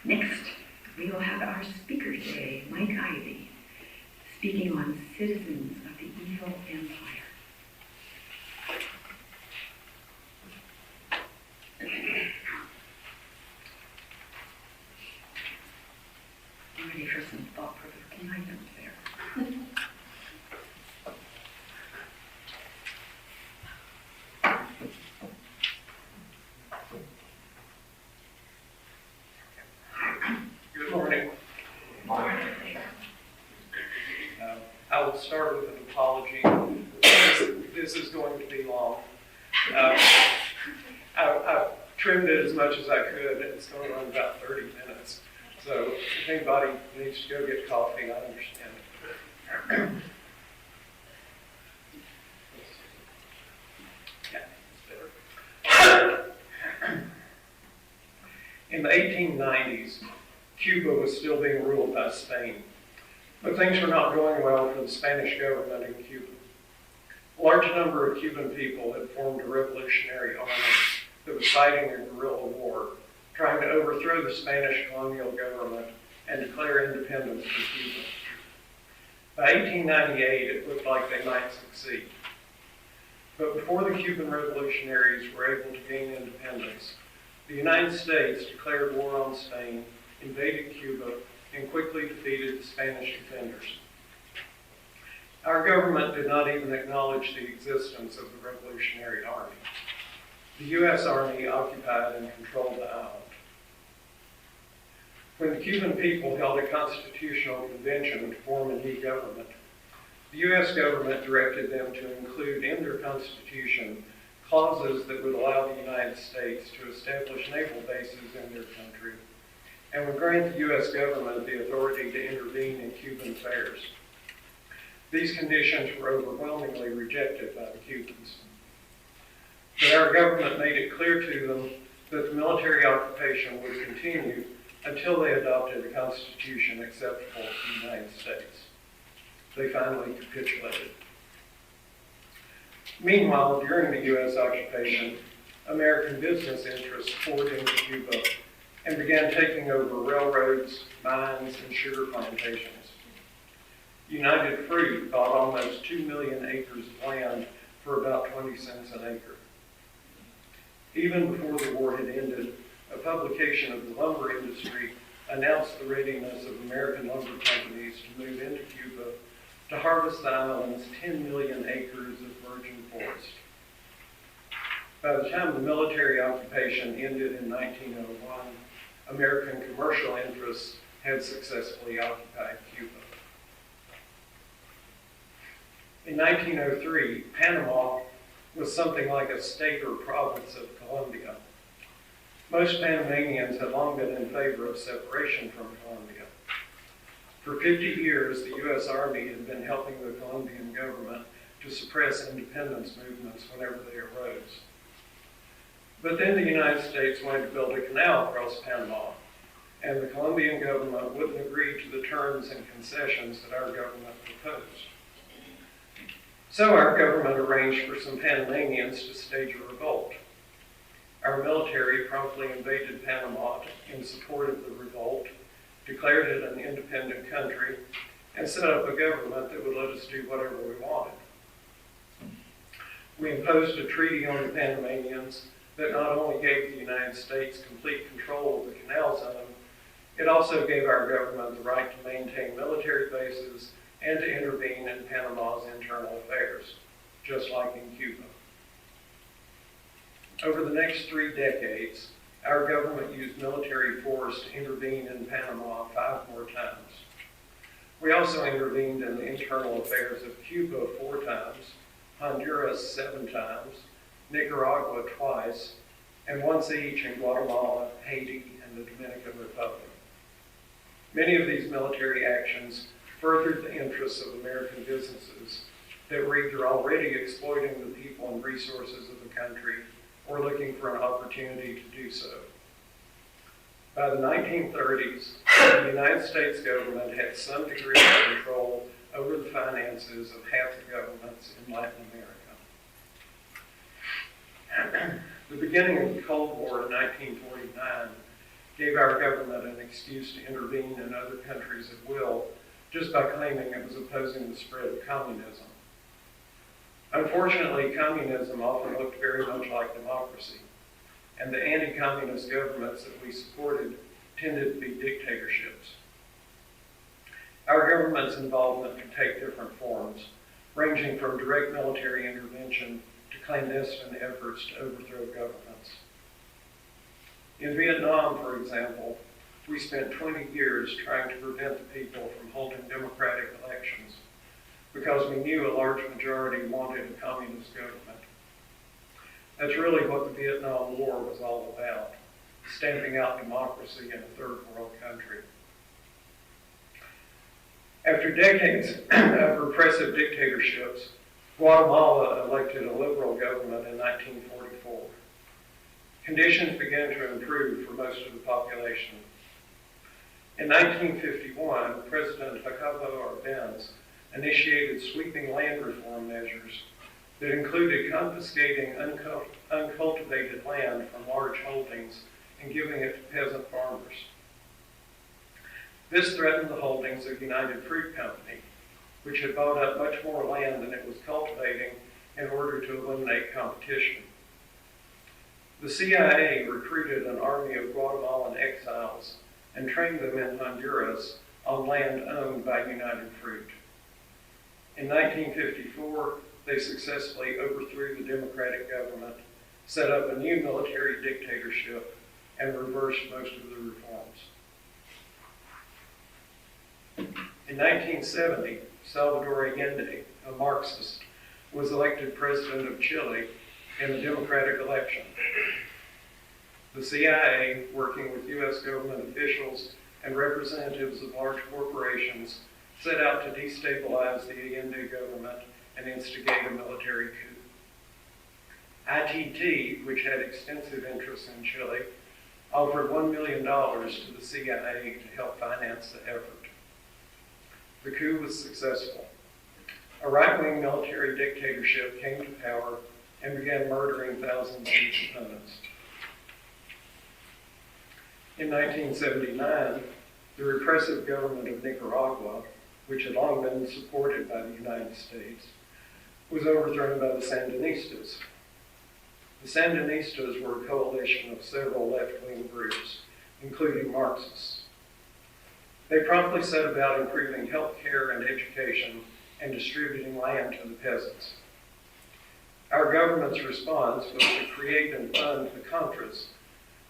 Next, we will have our speaker today, Mike Ivey, speaking on citizens of the evil empire. I'm ready for some thought-provoking items there. Good morning. I will start with an apology. This is going to be long. I've trimmed it as much as I could, and it's going to run about 30 minutes. So if anybody needs to go get coffee, I understand. Yeah, it's better. In the 1890s, Cuba was still being ruled by Spain, but things were not going well for the Spanish government in Cuba. A large number of Cuban people had formed a revolutionary army that was fighting a guerrilla war, trying to overthrow the Spanish colonial government and declare independence for Cuba. By 1898, it looked like they might succeed. But before the Cuban revolutionaries were able to gain independence, the United States declared war on Spain, invaded Cuba, and quickly defeated the Spanish defenders. Our government did not even acknowledge the existence of the Revolutionary Army. The U.S. Army occupied and controlled the island. When the Cuban people held a constitutional convention to form a new government, the U.S. government directed them to include in their constitution clauses that would allow the United States to establish naval bases in their country and would grant the U.S. government the authority to intervene in Cuban affairs. These conditions were overwhelmingly rejected by the Cubans. But our government made it clear to them that the military occupation would continue until they adopted a constitution acceptable to the United States. They finally capitulated. Meanwhile, during the U.S. occupation, American business interests poured into Cuba and began taking over railroads, mines, and sugar plantations. United Fruit bought almost 2 million acres of land for about 20 cents an acre. Even before the war had ended, a publication of the lumber industry announced the readiness of American lumber companies to move into Cuba to harvest the island's 10 million acres of virgin forest. By the time the military occupation ended in 1901, American commercial interests had successfully occupied Cuba. In 1903, Panama was something like a state or province of Colombia. Most Panamanians had long been in favor of separation from Colombia. For 50 years, the U.S. Army had been helping the Colombian government to suppress independence movements whenever they arose. But then the United States wanted to build a canal across Panama, and the Colombian government wouldn't agree to the terms and concessions that our government proposed. So our government arranged for some Panamanians to stage a revolt. Our military promptly invaded Panama in support of the revolt, declared it an independent country, and set up a government that would let us do whatever we wanted. We imposed a treaty on the Panamanians that not only gave the United States complete control of the canal zone, it also gave our government the right to maintain military bases and to intervene in Panama's internal affairs, just like in Cuba. Over the next 3 decades, our government used military force to intervene in Panama 5 more times. We also intervened in the internal affairs of Cuba 4 times, Honduras 7 times, Nicaragua twice, and once each in Guatemala, Haiti, and the Dominican Republic. Many of these military actions furthered the interests of American businesses that were either already exploiting the people and resources of the country or looking for an opportunity to do so. By the 1930s, the United States government had some degree of control over the finances of half the governments in Latin America. The beginning of the Cold War in 1949 gave our government an excuse to intervene in other countries at will just by claiming it was opposing the spread of communism. Unfortunately, communism often looked very much like democracy, and the anti-communist governments that we supported tended to be dictatorships. Our government's involvement could take different forms, ranging from direct military intervention to clandestine efforts to overthrow governments. In Vietnam, for example, we spent 20 years trying to prevent the people from holding democratic elections because we knew a large majority wanted a communist government. That's really what the Vietnam War was all about, stamping out democracy in a third world country. After decades of repressive dictatorships, Guatemala elected a liberal government in 1944. Conditions began to improve for most of the population. In 1951, President Jacobo Arbenz initiated sweeping land reform measures that included confiscating uncultivated land from large holdings and giving it to peasant farmers. This threatened the holdings of United Fruit Company, which had bought up much more land than it was cultivating in order to eliminate competition. The CIA recruited an army of Guatemalan exiles and trained them in Honduras on land owned by United Fruit. In 1954, they successfully overthrew the democratic government, set up a new military dictatorship, and reversed most of the reforms. In 1970, Salvador Allende, a Marxist, was elected president of Chile in a democratic election. The CIA, working with U.S. government officials and representatives of large corporations, set out to destabilize the Allende government and instigate a military coup. ITT, which had extensive interests in Chile, offered $1 million to the CIA to help finance the effort. The coup was successful. A right-wing military dictatorship came to power and began murdering thousands of its opponents. In 1979, the repressive government of Nicaragua, which had long been supported by the United States, was overthrown by the Sandinistas. The Sandinistas were a coalition of several left-wing groups, including Marxists. They promptly set about improving health care and education and distributing land to the peasants. Our government's response was to create and fund the Contras,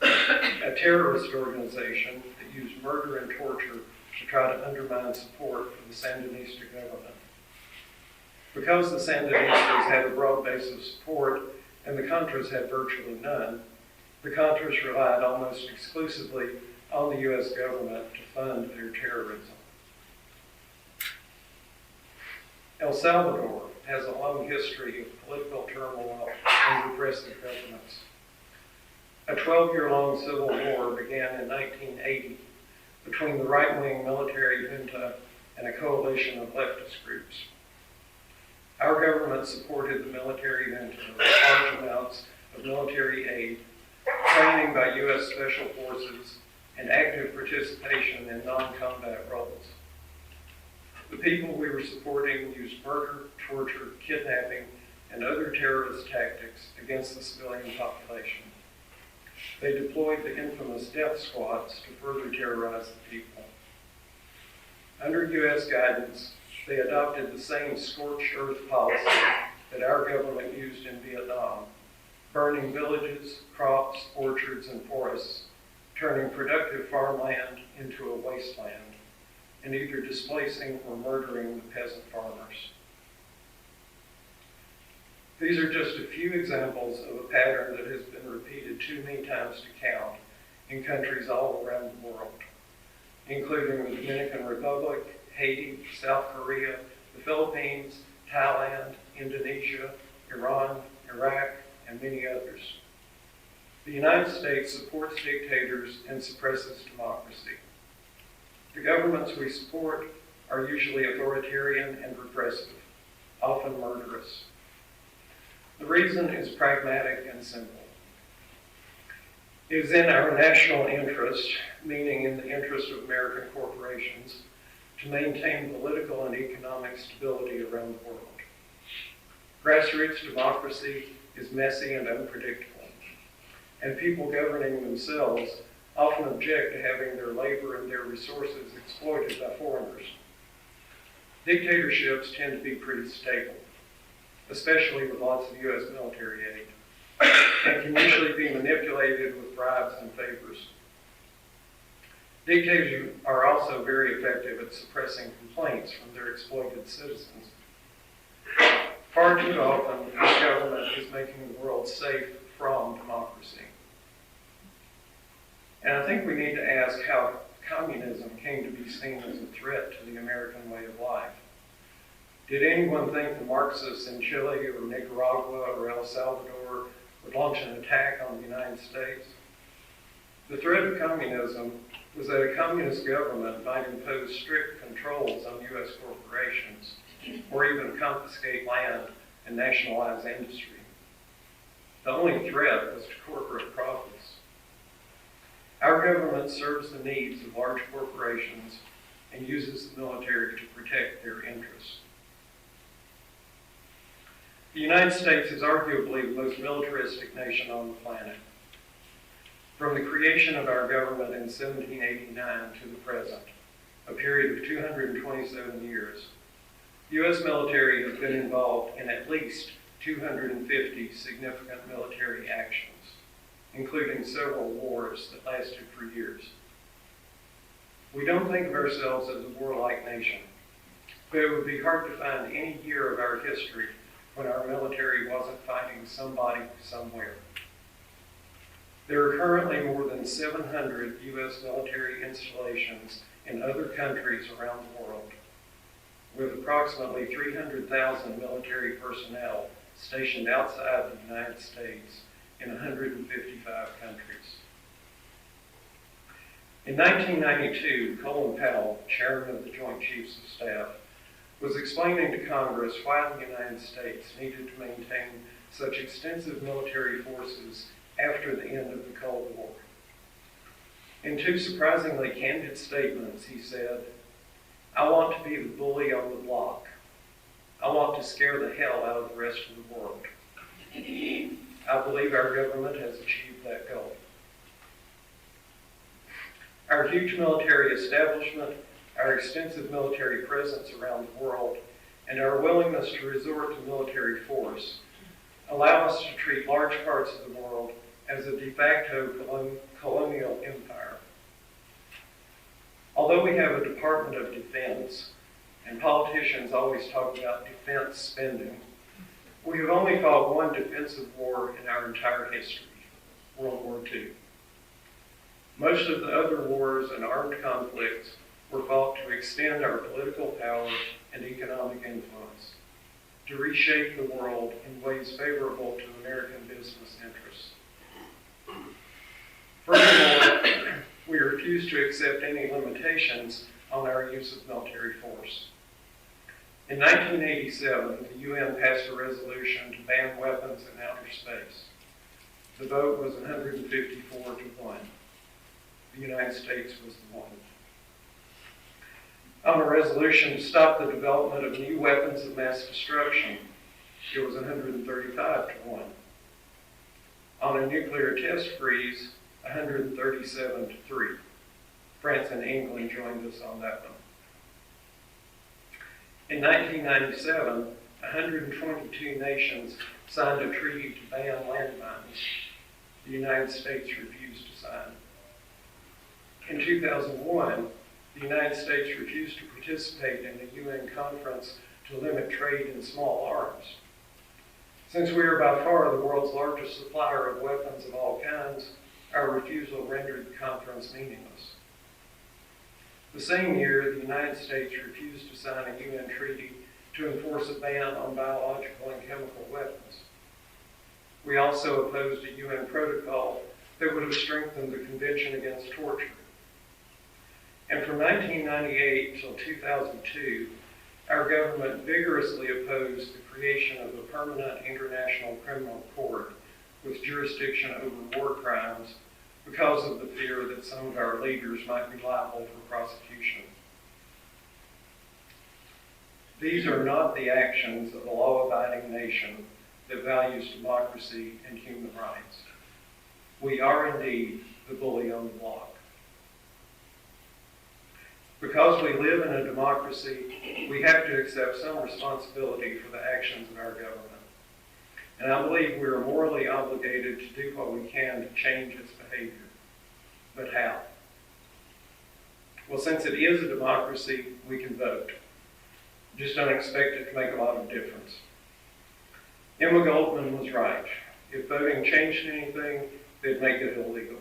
a terrorist organization that used murder and torture to try to undermine support for the Sandinista government. Because the Sandinistas had a broad base of support and the Contras had virtually none, the Contras relied almost exclusively on the U.S. government to fund their terrorism. El Salvador has a long history of political turmoil and repressive governments. A 12-year-long civil war began in 1980 between the right-wing military junta and a coalition of leftist groups. Our government supported the military junta with large amounts of military aid, training by U.S. Special Forces, and active participation in non-combat roles. The people we were supporting used murder, torture, kidnapping, and other terrorist tactics against the civilian population. They deployed the infamous death squads to further terrorize the people. Under U.S. guidance, they adopted the same scorched earth policy that our government used in Vietnam, burning villages, crops, orchards, and forests, turning productive farmland into a wasteland, and either displacing or murdering the peasant farmers. These are just a few examples of a pattern that has been repeated too many times to count in countries all around the world, including the Dominican Republic, Haiti, South Korea, the Philippines, Thailand, Indonesia, Iran, Iraq, and many others. The United States supports dictators and suppresses democracy. The governments we support are usually authoritarian and repressive, often murderous. The reason is pragmatic and simple. It is in our national interest, meaning in the interest of American corporations, to maintain political and economic stability around the world. Grassroots democracy is messy and unpredictable, and people governing themselves often object to having their labor and their resources exploited by foreigners. Dictatorships tend to be pretty stable, especially with lots of U.S. military aid, and can usually be manipulated with bribes and favors. Dictators are also very effective at suppressing complaints from their exploited citizens. Far too often, our government is making the world safe from democracy. And I think we need to ask how communism came to be seen as a threat to the American way of life. Did anyone think the Marxists in Chile or Nicaragua or El Salvador would launch an attack on the United States? The threat of communism was that a communist government might impose strict controls on U.S. corporations or even confiscate land and nationalize industry. The only threat was to corporate profits. Our government serves the needs of large corporations and uses the military to protect their interests. The United States is arguably the most militaristic nation on the planet. From the creation of our government in 1789 to the present, a period of 227 years, the U.S. military has been involved in at least 250 significant military actions, including several wars that lasted for years. We don't think of ourselves as a warlike nation, but it would be hard to find any year of our history when our military wasn't fighting somebody somewhere. There are currently more than 700 U.S. military installations in other countries around the world, with approximately 300,000 military personnel stationed outside the United States in 155 countries. In 1992, Colin Powell, chairman of the Joint Chiefs of Staff, was explaining to Congress why the United States needed to maintain such extensive military forces after the end of the Cold War. In two surprisingly candid statements, he said, "I want to be the bully on the block. I want to scare the hell out of the rest of the world." I believe our government has achieved that goal. Our huge military establishment, our extensive military presence around the world, and our willingness to resort to military force allow us to treat large parts of the world as a de facto colonial empire. Although we have a Department of Defense, and politicians always talk about defense spending, we have only fought one defensive war in our entire history, World War II. Most of the other wars and armed conflicts were fought to extend our political power and economic influence, to reshape the world in ways favorable to American business interests. Furthermore, we refuse to accept any limitations on our use of military force. In 1987, the UN passed a resolution to ban weapons in outer space. The vote was 154 to 1. The United States was the one. On a resolution to stop the development of new weapons of mass destruction, it was 135 to 1. On a nuclear test freeze, 137 to 3. France and England joined us on that one. In 1997, 122 nations signed a treaty to ban landmines. The United States refused to sign. In 2001, the United States refused to participate in a UN conference to limit trade in small arms. Since we are by far the world's largest supplier of weapons of all kinds, our refusal rendered the conference meaningless. The same year, the United States refused to sign a UN treaty to enforce a ban on biological and chemical weapons. We also opposed a UN protocol that would have strengthened the Convention Against Torture. And from 1998 till 2002, our government vigorously opposed the creation of a permanent international criminal court with jurisdiction over war crimes because of the fear that some of our leaders might be liable for prosecution. These are not the actions of a law-abiding nation that values democracy and human rights. We are indeed the bully on the block. Because we live in a democracy, we have to accept some responsibility for the actions of our government. And I believe we are morally obligated to do what we can to change its behavior. But how? Well, since it is a democracy, we can vote. Just don't expect it to make a lot of difference. Emma Goldman was right. If voting changed anything, they'd make it illegal.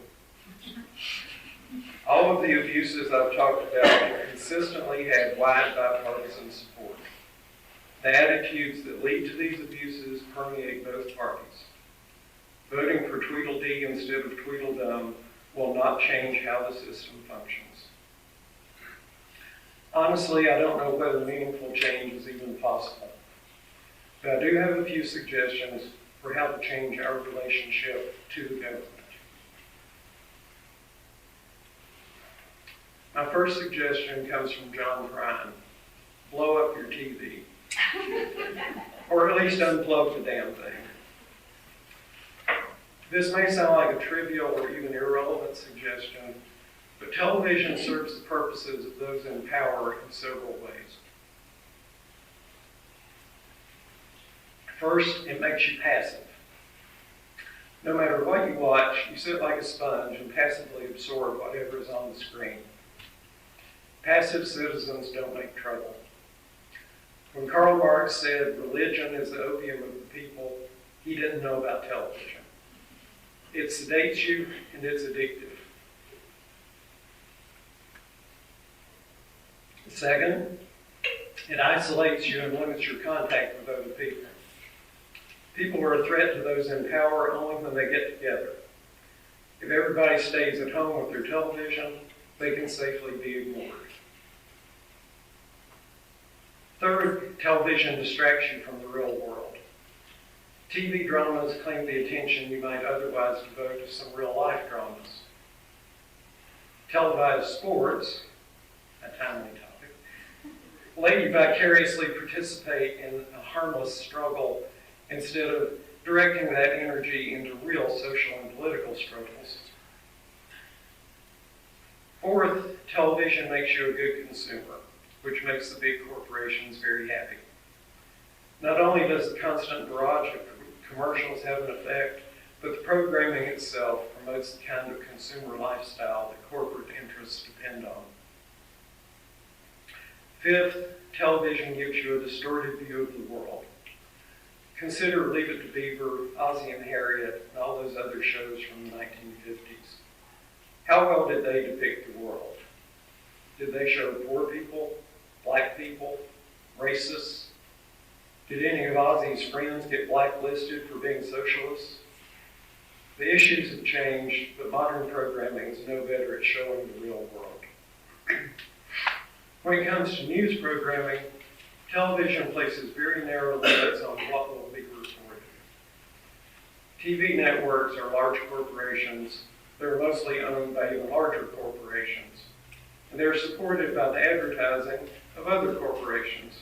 All of the abuses I've talked about consistently had wide bipartisan support. The attitudes that lead to these abuses permeate both parties. Voting for Tweedledee instead of Tweedledum will not change how the system functions. Honestly, I don't know whether meaningful change is even possible. But I do have a few suggestions for how to change our relationship to the government. My first suggestion comes from John Prine. Blow up your TV. Or at least unplug the damn thing. This may sound like a trivial or even irrelevant suggestion, but television serves the purposes of those in power in several ways. First, it makes you passive. No matter what you watch, you sit like a sponge and passively absorb whatever is on the screen. Passive citizens don't make trouble. When Karl Marx said religion is the opium of the people, he didn't know about television. It sedates you and it's addictive. Second, it isolates you and limits your contact with other people. People are a threat to those in power only when they get together. If everybody stays at home with their television, they can safely be ignored. Third, television distracts you from the real world. TV dramas claim the attention you might otherwise devote to some real-life dramas. Televised sports, a timely topic, let you vicariously participate in a harmless struggle instead of directing that energy into real social and political struggles. Fourth, television makes you a good consumer, which makes the big corporations very happy. Not only does the constant barrage of commercials have an effect, but the programming itself promotes the kind of consumer lifestyle that corporate interests depend on. Fifth, television gives you a distorted view of the world. Consider Leave It to Beaver, Ozzie and Harriet, and all those other shows from the 1950s. How well did they depict the world? Did they show poor people, black people, racists? Did any of Ozzie's friends get blacklisted for being socialists? The issues have changed, but modern programming is no better at showing the real world. When it comes to news programming, television places very narrow limits on what will be reported. TV networks are large corporations. They're mostly owned by even larger corporations. And they're supported by the advertising of other corporations.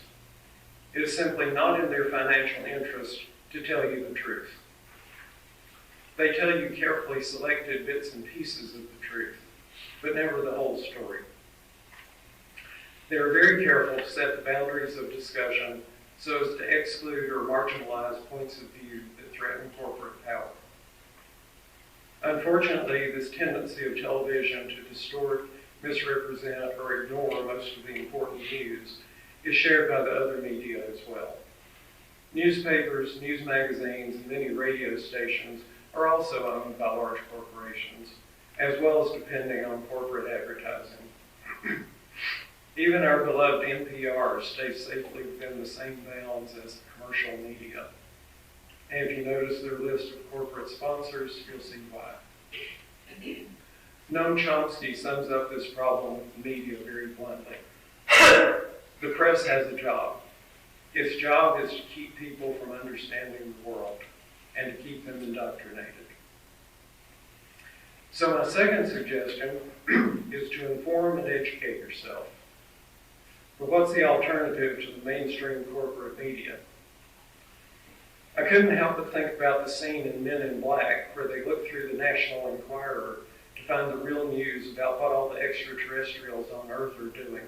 It is simply not in their financial interest to tell you the truth. They tell you carefully selected bits and pieces of the truth, but never the whole story. They are very careful to set the boundaries of discussion so as to exclude or marginalize points of view that threaten corporate power. Unfortunately, this tendency of television to distort, misrepresent, or ignore most of the important news is shared by the other media as well. Newspapers, news magazines, and many radio stations are also owned by large corporations, as well as depending on corporate advertising. Even our beloved NPR stays safely within the same bounds as the commercial media. And if you notice their list of corporate sponsors, you'll see why. Noam Chomsky sums up this problem with the media very bluntly. The press has a job. Its job is to keep people from understanding the world and to keep them indoctrinated. So my second suggestion is to inform and educate yourself. But what's the alternative to the mainstream corporate media? I couldn't help but think about the scene in Men in Black, where they look through the National Enquirer to find the real news about what all the extraterrestrials on Earth are doing.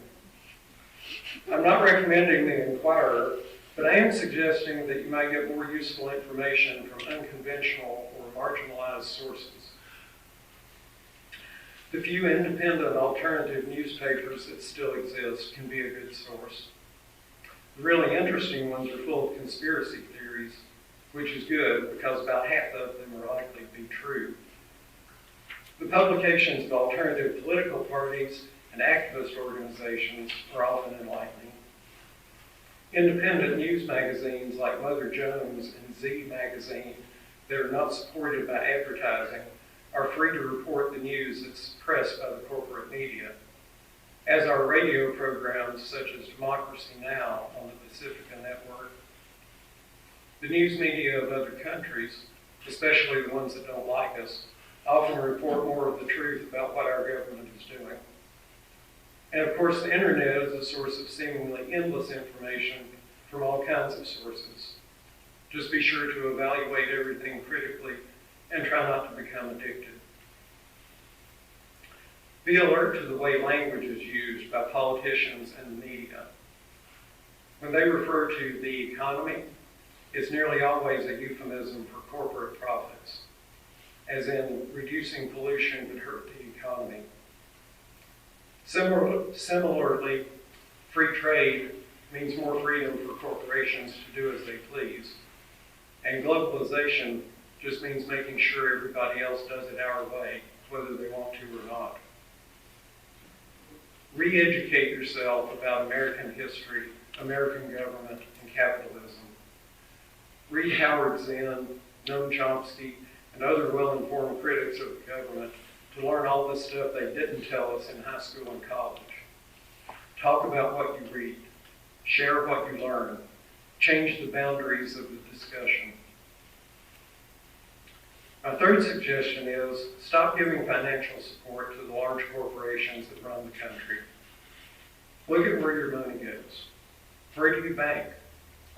I'm not recommending the Enquirer, but I am suggesting that you might get more useful information from unconventional or marginalized sources. The few independent alternative newspapers that still exist can be a good source. The really interesting ones are full of conspiracy theories, which is good because about half of them are likely to be true. The publications of alternative political parties and activist organizations are often enlightening. Independent news magazines like Mother Jones and Z Magazine that are not supported by advertising are free to report the news that's suppressed by the corporate media, as are radio programs such as Democracy Now! On the Pacifica Network. The news media of other countries, especially the ones that don't like us, often report more of the truth about what our government is doing. And of course, the internet is a source of seemingly endless information from all kinds of sources. Just be sure to evaluate everything critically and try not to become addicted. Be alert to the way language is used by politicians and the media. When they refer to the economy, it's nearly always a euphemism for corporate profits, as in reducing pollution would hurt the economy. Similarly, free trade means more freedom for corporations to do as they please, and globalization just means making sure everybody else does it our way, whether they want to or not. Re-educate yourself about American history, American government, and capitalism. Read Howard Zinn, Noam Chomsky, and other well-informed critics of the government to learn all the stuff they didn't tell us in high school and college. Talk about what you read. Share what you learn. Change the boundaries of the discussion. My third suggestion is stop giving financial support to the large corporations that run the country. Look at where your money goes. Where do you bank?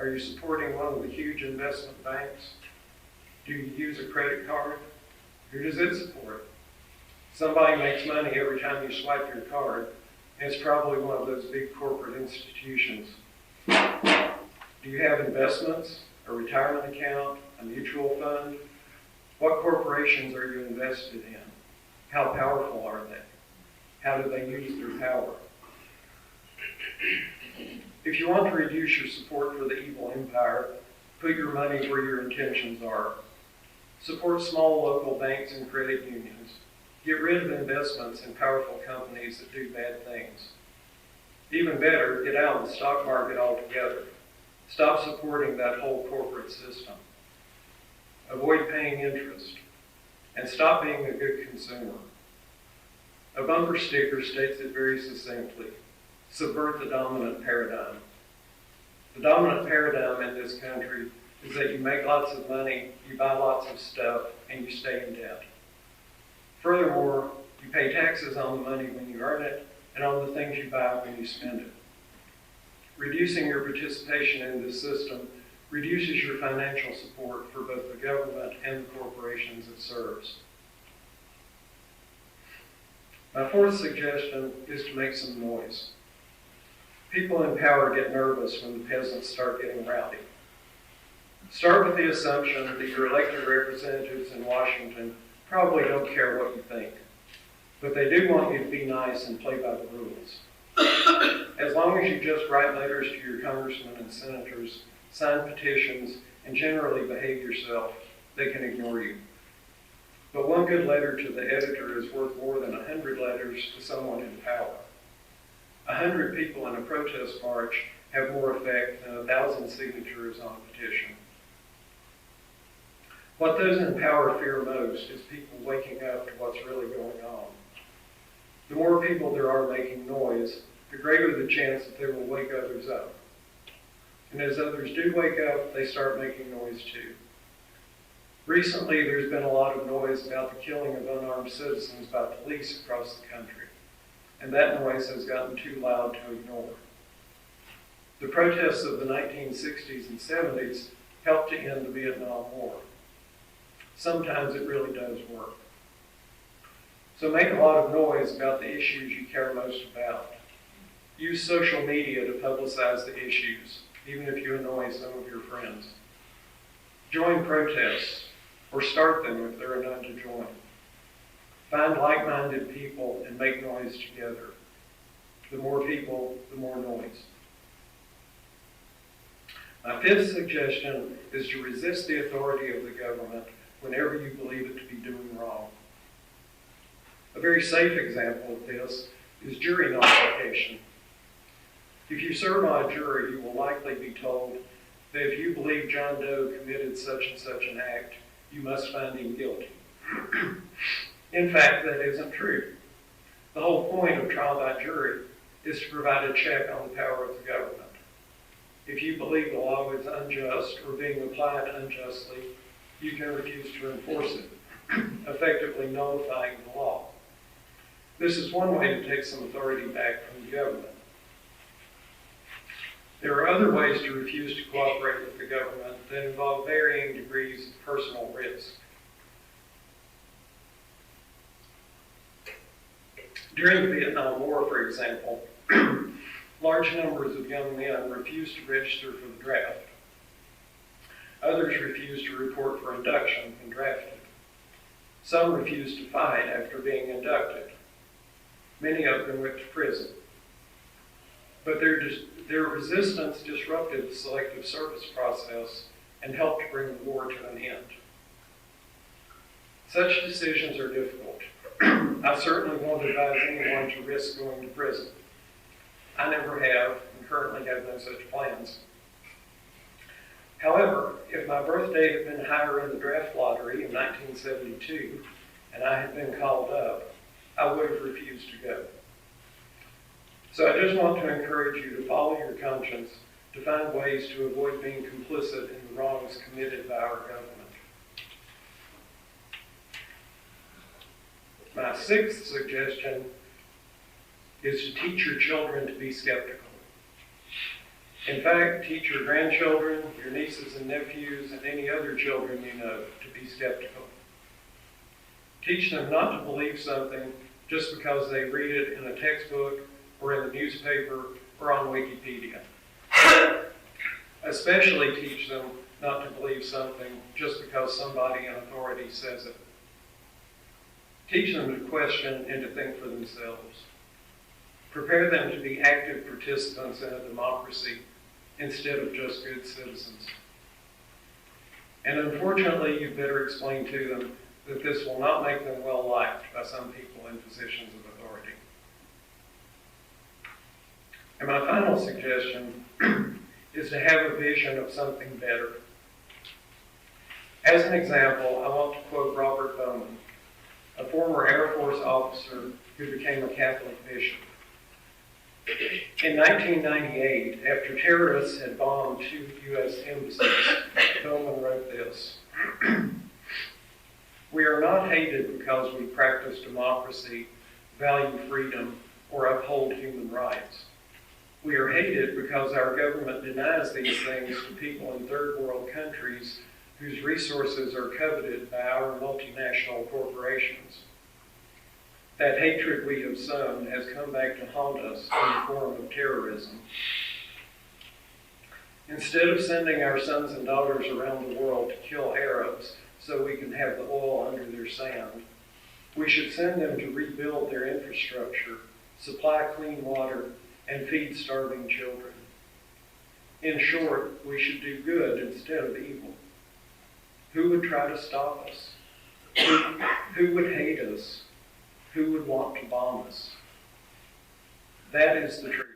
Are you supporting one of the huge investment banks? Do you use a credit card? Who does it support? Somebody makes money every time you swipe your card, and it's probably one of those big corporate institutions. Do you have investments, a retirement account, a mutual fund? What corporations are you invested in? How powerful are they? How do they use their power? If you want to reduce your support for the evil empire, put your money where your intentions are. Support small local banks and credit unions. Get rid of investments in powerful companies that do bad things. Even better, get out of the stock market altogether. Stop supporting that whole corporate system. Avoid paying interest. And stop being a good consumer. A bumper sticker states it very succinctly. Subvert the dominant paradigm. The dominant paradigm in this country is that you make lots of money, you buy lots of stuff, and you stay in debt. Furthermore, you pay taxes on the money when you earn it and on the things you buy when you spend it. Reducing your participation in this system reduces your financial support for both the government and the corporations it serves. My fourth suggestion is to make some noise. People in power get nervous when the peasants start getting rowdy. Start with the assumption that your elected representatives in Washington probably don't care what you think, but they do want you to be nice and play by the rules. As long as you just write letters to your congressmen and senators, sign petitions, and generally behave yourself, they can ignore you. But one good letter to the editor is worth more than 100 letters to someone in power. 100 people in a protest march have more effect than 1,000 signatures on a petition. What those in power fear most is people waking up to what's really going on. The more people there are making noise, the greater the chance that they will wake others up. And as others do wake up, they start making noise too. Recently, there's been a lot of noise about the killing of unarmed citizens by police across the country, and that noise has gotten too loud to ignore. The protests of the 1960s and 70s helped to end the Vietnam War. Sometimes it really does work. So make a lot of noise about the issues you care most about. Use social media to publicize the issues, even if you annoy some of your friends. Join protests, or start them if there are none to join. Find like-minded people and make noise together. The more people, the more noise. My fifth suggestion is to resist the authority of the government whenever you believe it to be doing wrong. A very safe example of this is jury nullification. If you serve on a jury, you will likely be told that if you believe John Doe committed such and such an act, you must find him guilty. In fact, that isn't true. The whole point of trial by jury is to provide a check on the power of the government. If you believe the law is unjust or being applied unjustly, you can refuse to enforce it, effectively nullifying the law. This is one way to take some authority back from the government. There are other ways to refuse to cooperate with the government that involve varying degrees of personal risk. During the Vietnam War, for example, large numbers of young men refused to register for the draft. Others refused to report for induction when drafted. Some refused to fight after being inducted. Many of them went to prison. But their resistance disrupted the selective service process and helped bring the war to an end. Such decisions are difficult. I certainly won't advise anyone to risk going to prison. I never have, and currently have no such plans. However, if my birthday had been higher in the draft lottery in 1972, and I had been called up, I would have refused to go. So I just want to encourage you to follow your conscience, to find ways to avoid being complicit in the wrongs committed by our government. My sixth suggestion is to teach your children to be skeptical. In fact, teach your grandchildren, your nieces and nephews, and any other children you know to be skeptical. Teach them not to believe something just because they read it in a textbook or in the newspaper or on Wikipedia. Especially teach them not to believe something just because somebody in authority says it. Teach them to question and to think for themselves. Prepare them to be active participants in a democracy instead of just good citizens. And unfortunately, you better explain to them that this will not make them well liked by some people in positions of authority. And my final suggestion is to have a vision of something better. As an example, I want to quote Robert Bowman, a former Air Force officer who became a Catholic bishop. In 1998, after terrorists had bombed 2 U.S. embassies, Bowman wrote this: "We are not hated because we practice democracy, value freedom, or uphold human rights. We are hated because our government denies these things to people in third world countries whose resources are coveted by our multinational corporations. That hatred we have sown has come back to haunt us in the form of terrorism. Instead of sending our sons and daughters around the world to kill Arabs so we can have the oil under their sand, we should send them to rebuild their infrastructure, supply clean water, and feed starving children. In short, we should do good instead of evil. Who would try to stop us? Who would hate us? Who would want to bomb us? That is the truth.